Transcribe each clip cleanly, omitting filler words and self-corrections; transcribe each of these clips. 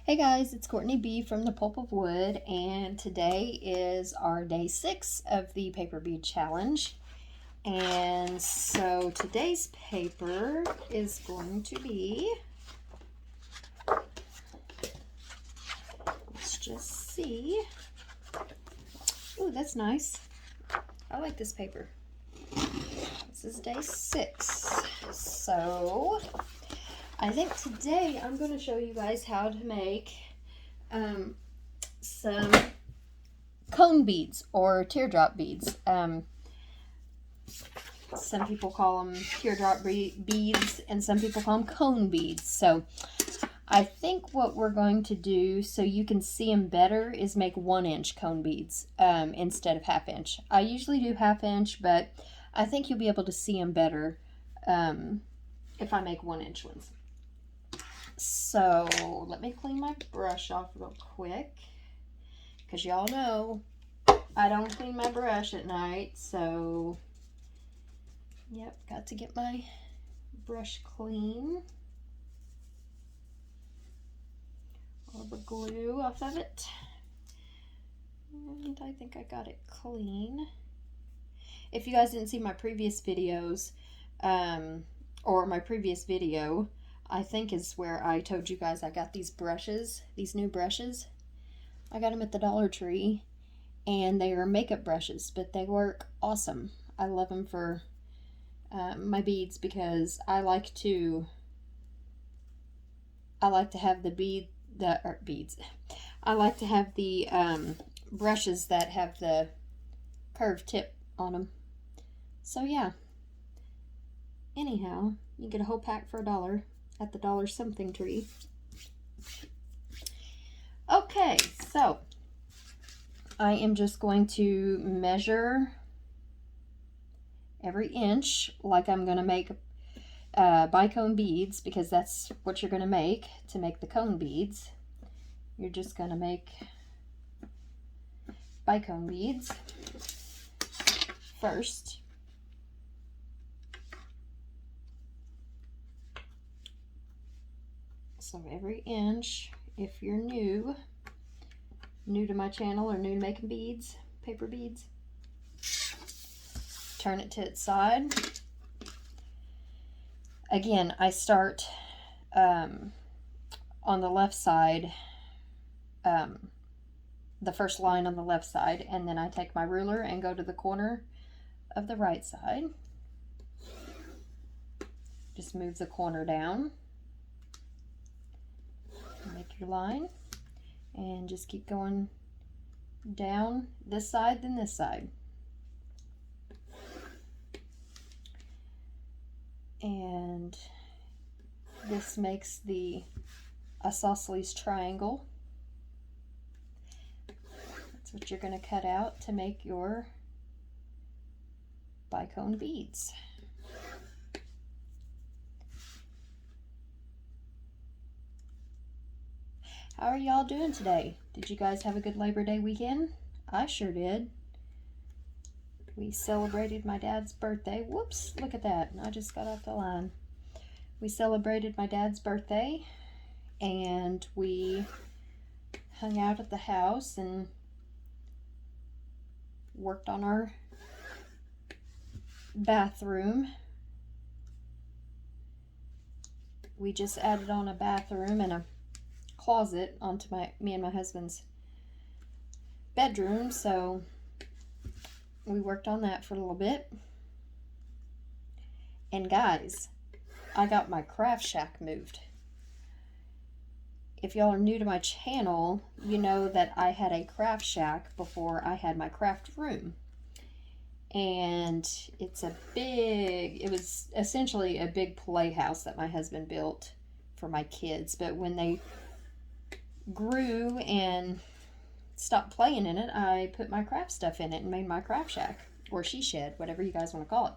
Hey guys, it's Courtney B from the Pulp of Wood, and today is our day 6 of the paper bead challenge. And so today's paper is going to be, let's just see. Ooh, that's nice. I like this paper. This is day 6. So I think today I'm going to show you guys how to make some cone beads or teardrop beads. Some people call them teardrop beads and some people call them cone beads. So I think what we're going to do so you can see them better is make 1-inch cone beads instead of 1/2 inch. I usually do 1/2 inch, but I think you'll be able to see them better if I make 1-inch ones. So let me clean my brush off real quick, because y'all know I don't clean my brush at night. So yep, got to get my brush clean. All the glue off of it. And I think I got it clean. If you guys didn't see my previous videos, or my previous video, I think is where I told you guys I got these brushes, these new brushes. I got them at the Dollar Tree, and they are makeup brushes, but they work awesome. I love them for my beads, because I like to have the beads. I like to have the brushes that have the curved tip on them. So yeah. Anyhow, you get a whole pack for $1 at the Dollar Something Tree. Okay, so I am just going to measure every inch like I'm going to make bicone beads, because that's what you're going to make the cone beads. You're just going to make bicone beads first. So every inch, if you're new to my channel or new to making beads, paper beads, turn it to its side. Again, I start on the left side, the first line on the left side, and then I take my ruler and go to the corner of the right side. Just move the corner down. Make your line, and just keep going down this side, then this side. And this makes the isosceles triangle. That's what you're going to cut out to make your bicone beads. How are y'all doing today? Did you guys have a good Labor Day weekend? I sure did. We celebrated my dad's birthday. Whoops, look at that. I just got off the line. We celebrated my dad's birthday, and we hung out at the house and worked on our bathroom. We just added on a bathroom and a closet onto me and my husband's bedroom, so we worked on that for a little bit. And guys, I got my craft shack moved. If y'all are new to my channel, you know that I had a craft shack before I had my craft room. And it was essentially a big playhouse that my husband built for my kids. But when they grew and stopped playing in it, I put my craft stuff in it and made my craft shack, or she shed, whatever you guys want to call it.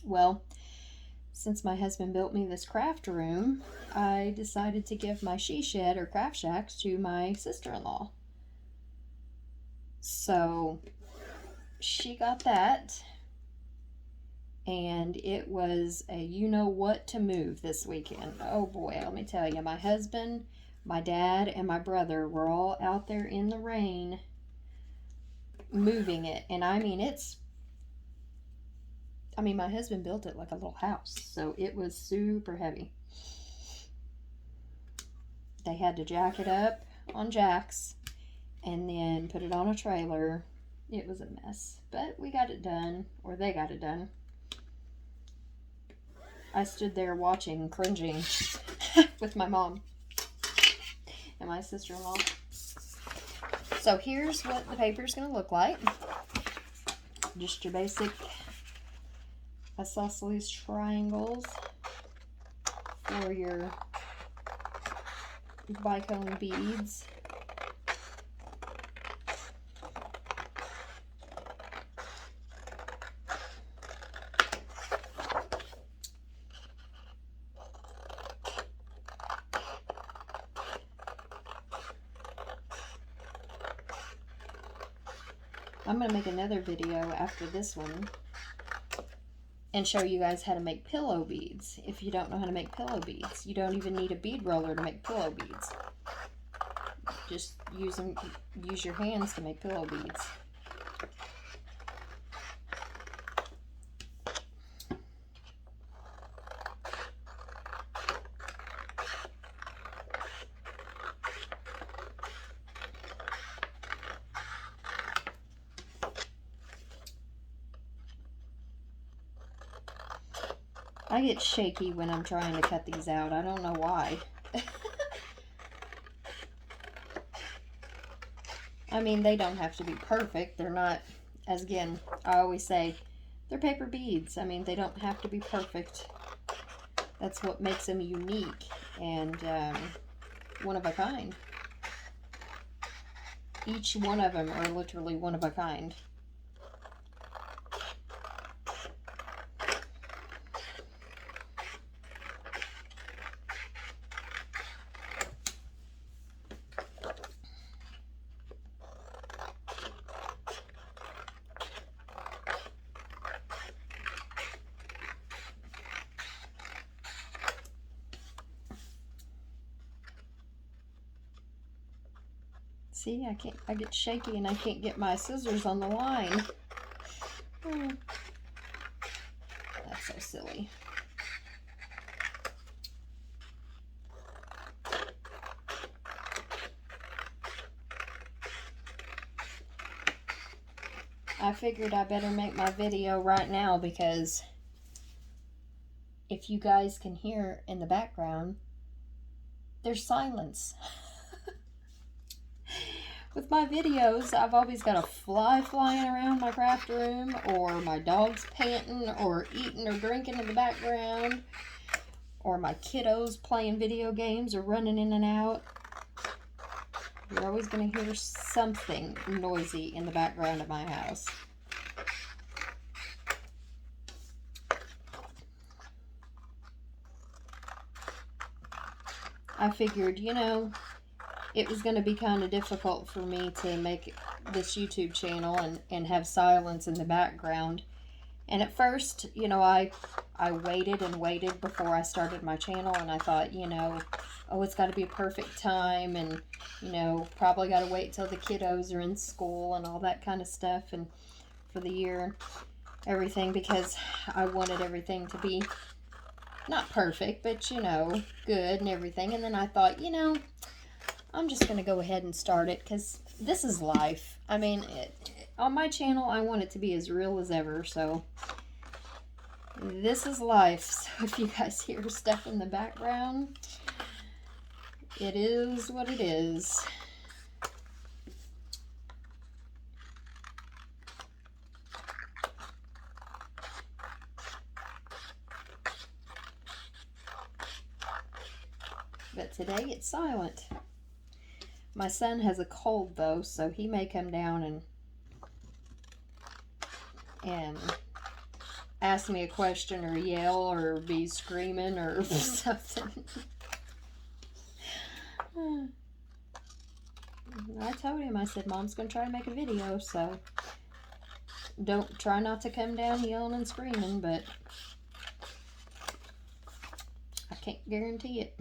Well, since my husband built me this craft room, I decided to give my she shed or craft shack to my sister-in-law. So she got that, and it was a you-know-what to move this weekend. Oh boy, let me tell you, my husband My dad and my brother were all out there in the rain moving it. And I mean, my husband built it like a little house, so it was super heavy. They had to jack it up on jacks and then put it on a trailer. It was a mess, but we got it done, or they got it done. I stood there watching, cringing with my mom and my sister-in-law. So here's what the paper is going to look like. Just your basic isosceles triangles for your bicone beads. I'm going to make another video after this one and show you guys how to make pillow beads. If you don't know how to make pillow beads, you don't even need a bead roller to make pillow beads. Just use your hands to make pillow beads. I get shaky when I'm trying to cut these out. I don't know why. I mean, they don't have to be perfect. They're not, as again, I always say, they're paper beads. I mean, they don't have to be perfect. That's what makes them unique and one of a kind. Each one of them are literally one of a kind. See, I get shaky and I can't get my scissors on the line. That's so silly. I figured I better make my video right now because if you guys can hear in the background, there's silence. With my videos, I've always got a fly flying around my craft room, or my dog's panting or eating or drinking in the background, or my kiddos playing video games or running in and out. You're always going to hear something noisy in the background of my house. I figured, you know, it was going to be kind of difficult for me to make this YouTube channel and have silence in the background. And at first, you know, I waited and waited before I started my channel, and I thought, you know, oh, it's got to be a perfect time, and, you know, probably got to wait till the kiddos are in school and all that kind of stuff, and for the year and everything, because I wanted everything to be not perfect, but, you know, good and everything. And then I thought, you know, I'm just going to go ahead and start it because this is life. I mean, on my channel, I want it to be as real as ever, so this is life. So if you guys hear stuff in the background, it is what it is. But today it's silent. My son has a cold though, so he may come down and ask me a question or yell or be screaming or something. I told him, I said, Mom's going to try to make a video, so don't try not to come down yelling and screaming, but I can't guarantee it.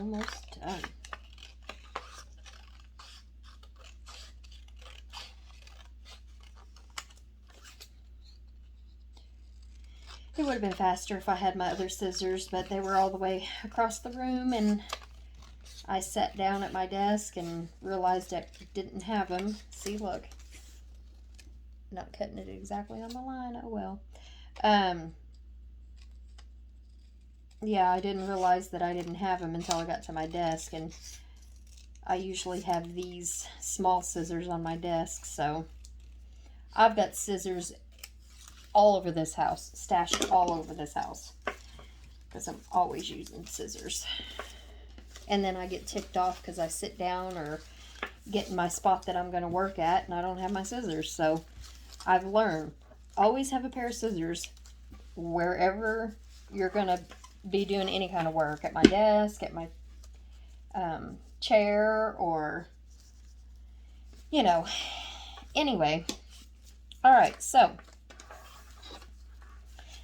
almost done. It would have been faster if I had my other scissors, but they were all the way across the room, and I sat down at my desk and realized I didn't have them. See, look. Not cutting it exactly on the line. Oh, well. Yeah, I didn't realize that I didn't have them until I got to my desk, and I usually have these small scissors on my desk, so I've got scissors all over this house, stashed all over this house, because I'm always using scissors. And then I get ticked off because I sit down or get in my spot that I'm going to work at and I don't have my scissors. So I've learned, always have a pair of scissors wherever you're going to be doing any kind of work, at my desk, at my chair, or, you know, anyway. All right, so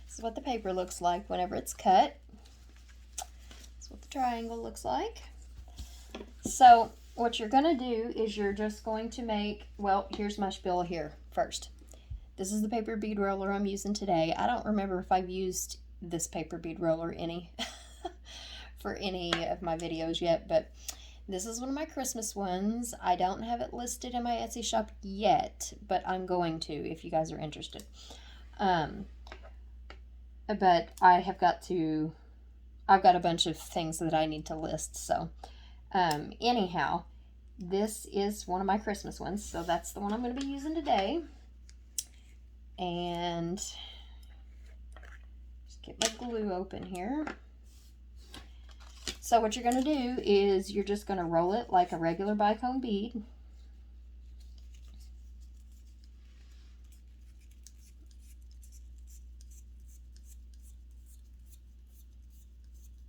this is what the paper looks like whenever it's cut. That's what the triangle looks like. So what you're going to do is you're just going to make, well, here's my spiel here first. This is the paper bead roller I'm using today. I don't remember if I've used this paper bead roller for any of my videos yet, but this is one of my Christmas ones. I don't have it listed in my Etsy shop yet, but I'm going to if you guys are interested. But I've got a bunch of things that I need to list. So anyhow, this is one of my Christmas ones. So that's the one I'm going to be using today. And just get my glue open here. So what you're going to do is you're just going to roll it like a regular bicone bead.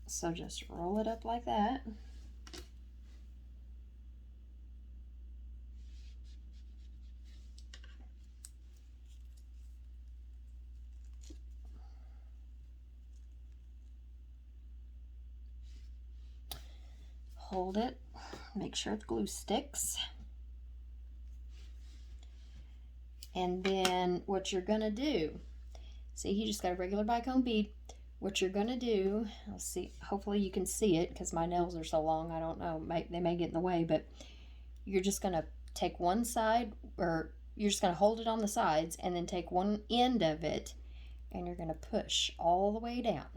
So just roll it up like that. Hold it, make sure the glue sticks. And then what you're gonna do, see, you just got a regular bicone bead. What you're gonna do, let's see, hopefully you can see it because my nails are so long, I don't know, they may get in the way, but you're just gonna take one side, or you're just gonna hold it on the sides and then take one end of it and you're gonna push all the way down.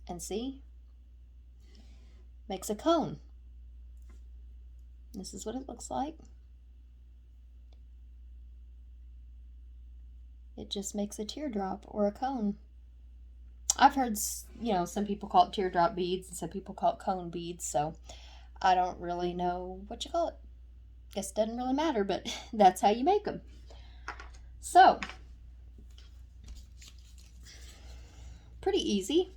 And see, makes a cone. This is what it looks like. It just makes a teardrop or a cone. I've heard, you know, some people call it teardrop beads and some people call it cone beads, so I don't really know what you call it. Guess it doesn't really matter, but that's how you make them. So, pretty easy.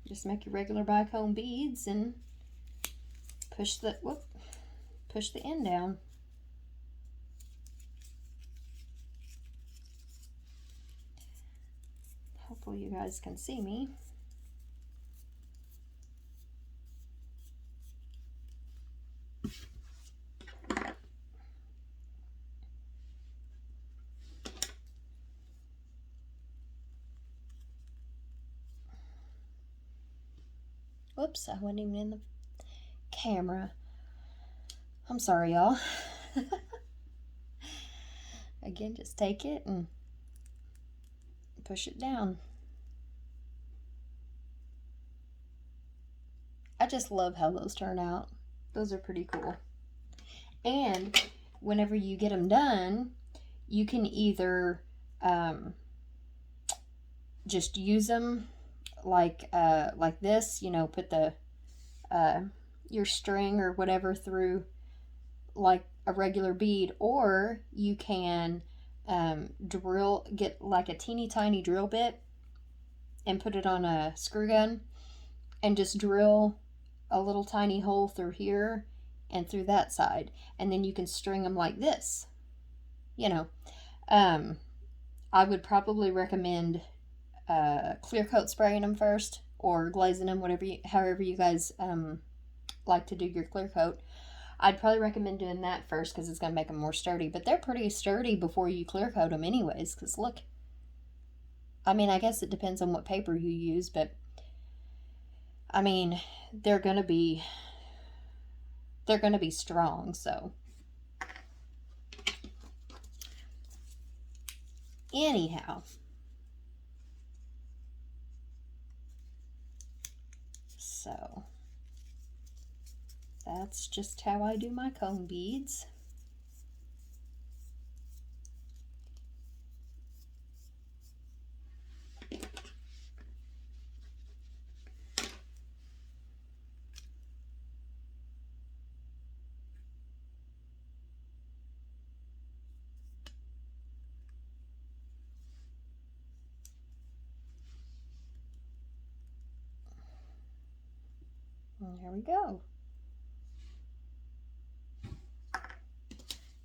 Just make your regular bicone beads and push the end down. Hopefully you guys can see me. Whoops, I wasn't even in the camera. I'm sorry, y'all. Again, just take it and push it down. I just love how those turn out. Those are pretty cool. And whenever you get them done, you can either just use them like this, you know, put the your string or whatever through like a regular bead, or you can get like a teeny tiny drill bit and put it on a screw gun and just drill a little tiny hole through here and through that side, and then you can string them like this, you know. I would probably recommend clear coat spraying them first or glazing them, however you guys like to do your clear coat. I'd probably recommend doing that first because it's going to make them more sturdy. But they're pretty sturdy before you clear coat them anyways. Because look, I mean, I guess it depends on what paper you use. But, I mean, they're going to be strong. So, anyhow. So, that's just how I do my cone beads. And there we go.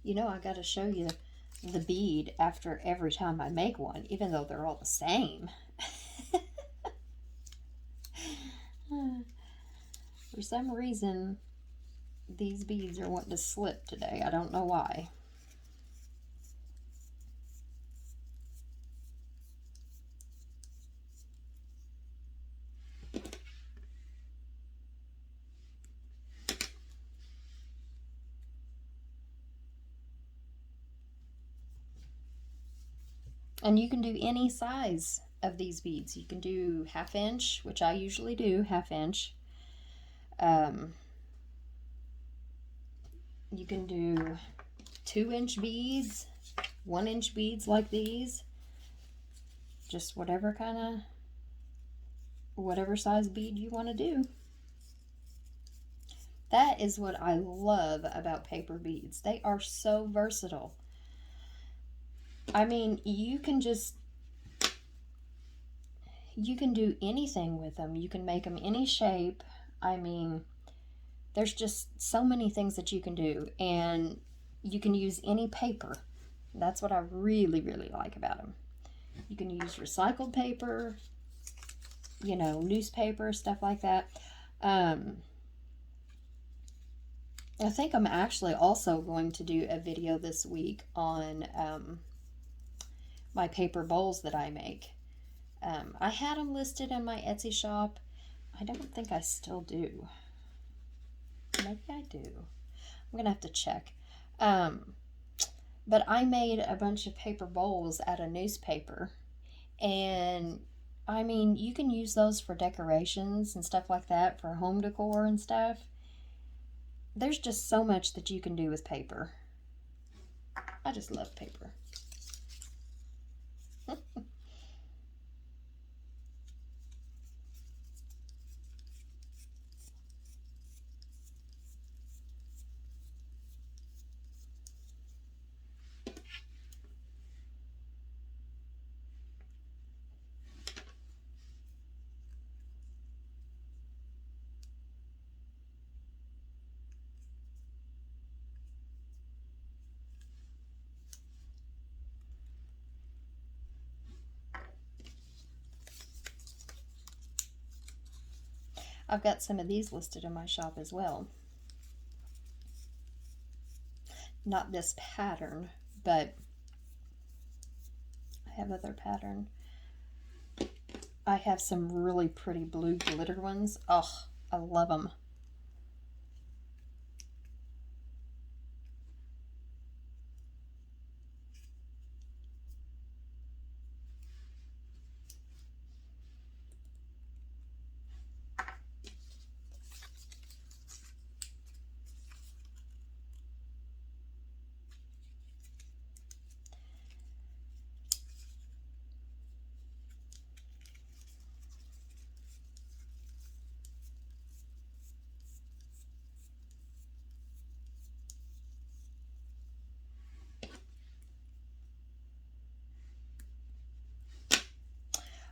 You know, I got to show you the bead after every time I make one, even though they're all the same. For some reason, these beads are wanting to slip today. I don't know why. And you can do any size of these beads. You can do 1/2 inch, which I usually do, 1/2 inch. You can do 2-inch beads, 1-inch beads like these. Just whatever size bead you want to do. That is what I love about paper beads. They are so versatile. I mean, you can do anything with them. You can make them any shape. I mean, there's just so many things that you can do, and you can use any paper. That's what I really, really like about them. You can use recycled paper, you know, newspaper, stuff like that. I think I'm actually also going to do a video this week on my paper bowls that I make. I had them listed in my Etsy shop. I don't think I still do. Maybe I do. I'm going to have to check. But I made a bunch of paper bowls out of newspaper. And, I mean, you can use those for decorations and stuff like that, for home decor and stuff. There's just so much that you can do with paper. I just love paper. I've got some of these listed in my shop as well. Not this pattern, but I have other pattern. I have some really pretty blue glitter ones. Oh, I love them.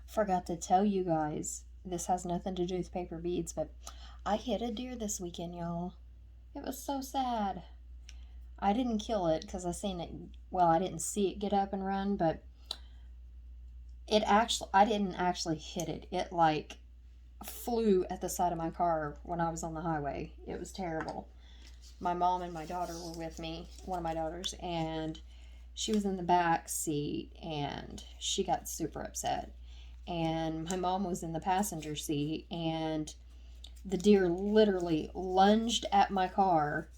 Forgot to tell you guys, this has nothing to do with paper beads, but I hit a deer this weekend, y'all. It was so sad. I didn't kill it because I seen it, well, I didn't see it get up and run, but I didn't actually hit it. It like flew at the side of my car when I was on the highway. It was terrible. My mom and my daughter were with me, one of my daughters, and she was in the back seat and she got super upset. And my mom was in the passenger seat, and the deer literally lunged at my car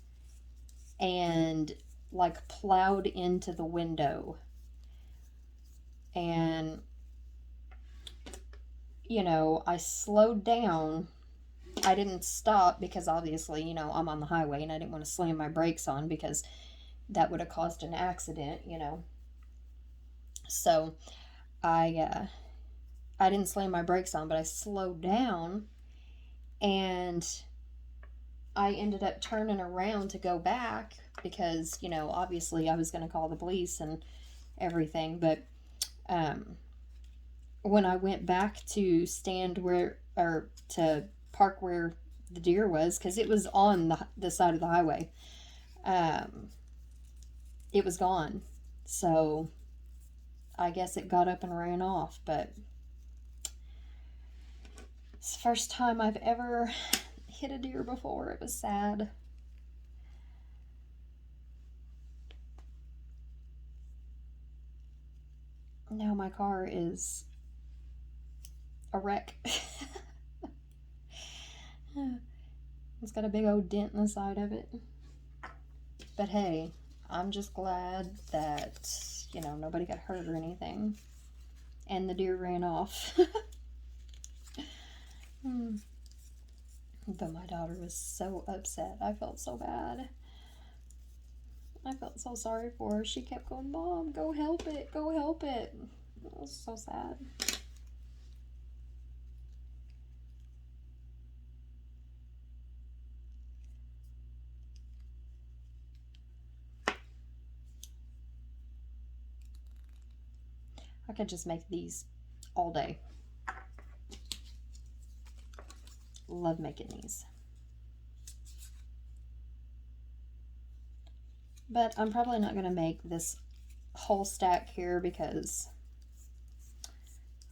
and like plowed into the window. And I slowed down. I didn't stop because obviously, I'm on the highway and I didn't want to slam my brakes on because that would have caused an accident. So I didn't slam my brakes on, but I slowed down, and I ended up turning around to go back because, obviously I was going to call the police and everything. But when I went back to to park where the deer was, because it was on the side of the highway, it was gone. So I guess it got up and ran off. But it's the first time I've ever hit a deer before. It was sad. Now my car is a wreck. It's got a big old dent in the side of it. But hey, I'm just glad that, nobody got hurt or anything. And the deer ran off. But my daughter was so upset. I felt so bad. I felt so sorry for her. She kept going, "Mom, go help it. Go help it." It was so sad. I could just make these all day. Love making these. But I'm probably not going to make this whole stack here because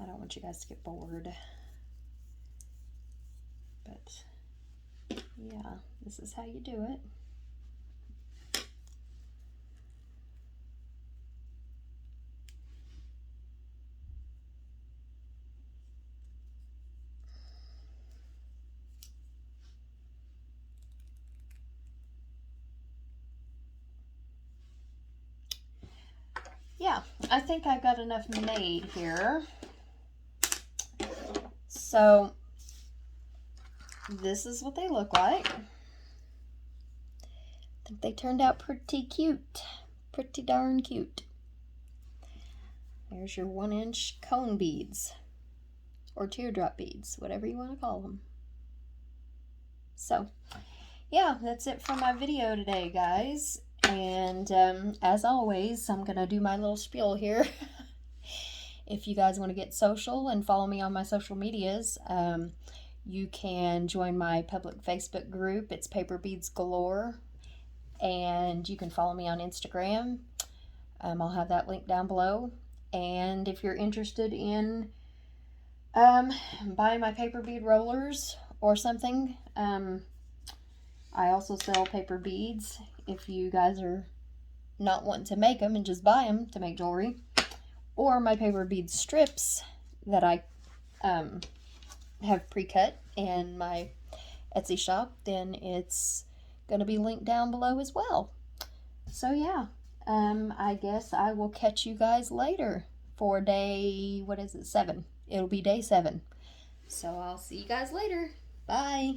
I don't want you guys to get bored. But yeah, this is how you do it. Yeah, I think I've got enough made here. So this is what they look like. I think they turned out pretty cute. Pretty darn cute. There's your 1-inch cone beads. Or teardrop beads, whatever you want to call them. So, yeah, that's it for my video today, guys. And as always, I'm going to do my little spiel here. If you guys want to get social and follow me on my social medias, you can join my public Facebook group. It's Paper Beads Galore. And you can follow me on Instagram. I'll have that link down below. And if you're interested in buying my paper bead rollers or something, I also sell paper beads if you guys are not wanting to make them and just buy them to make jewelry, or my paper bead strips that I have pre-cut in my Etsy shop, then it's going to be linked down below as well. So yeah, I guess I will catch you guys later for day, 7. It'll be day 7. So I'll see you guys later. Bye.